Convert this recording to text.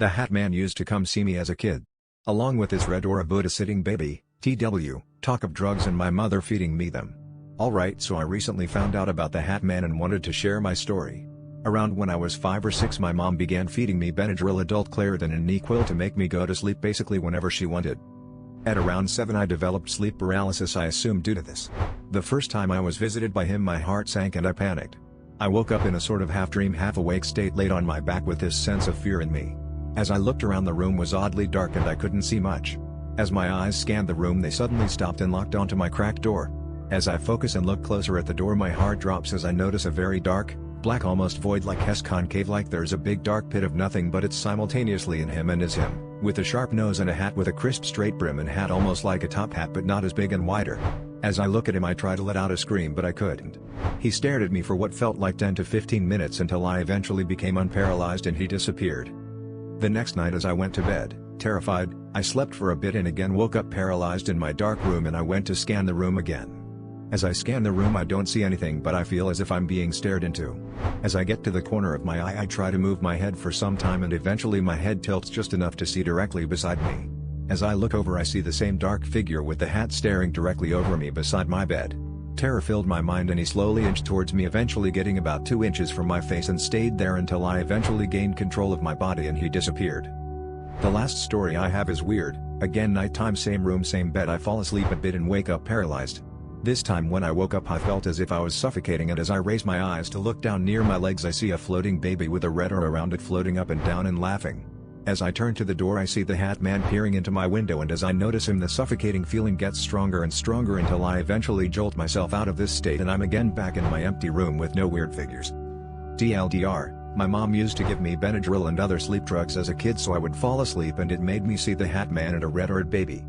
The Hat Man used to come see me as a kid. Along with his red or a Buddha-sitting baby, TW, talk of drugs and my mother feeding me them. Alright, so I recently found out about the Hat Man and wanted to share my story. Around when I was 5 or 6 my mom began feeding me Benadryl adult Claritin and NyQuil to make me go to sleep basically whenever she wanted. At around 7 I developed sleep paralysis, I assume due to this. The first time I was visited by him my heart sank and I panicked. I woke up in a sort of half-dream half-awake state laid on my back with this sense of fear in me. As I looked around the room was oddly dark and I couldn't see much. As my eyes scanned the room they suddenly stopped and locked onto my cracked door. As I focus and look closer at the door my heart drops as I notice a very dark, black almost void like concave like there's a big dark pit of nothing but it's simultaneously in him and is him, with a sharp nose and a hat with a crisp straight brim and hat almost like a top hat but not as big and wider. As I look at him I try to let out a scream but I couldn't. He stared at me for what felt like 10 to 15 minutes until I eventually became unparalyzed and he disappeared. The next night as I went to bed, terrified, I slept for a bit and again woke up paralyzed in my dark room and I went to scan the room again. As I scan the room I don't see anything but I feel as if I'm being stared into. As I get to the corner of my eye I try to move my head for some time and eventually my head tilts just enough to see directly beside me. As I look over I see the same dark figure with the hat staring directly over me beside my bed. Terror filled my mind and he slowly inched towards me, eventually getting about 2 inches from my face and stayed there until I eventually gained control of my body and he disappeared. The last story I have is weird. Again, nighttime, same room, same bed. I fall asleep a bit and wake up paralyzed. This time when I woke up I felt as if I was suffocating and as I raise my eyes to look down near my legs I see a floating baby with a red aura around it floating up and down and laughing. As I turn to the door I see the Hat Man peering into my window and as I notice him the suffocating feeling gets stronger and stronger until I eventually jolt myself out of this state and I'm again back in my empty room with no weird figures. TLDR, my mom used to give me Benadryl and other sleep drugs as a kid so I would fall asleep and it made me see the Hat Man and a red-haired baby.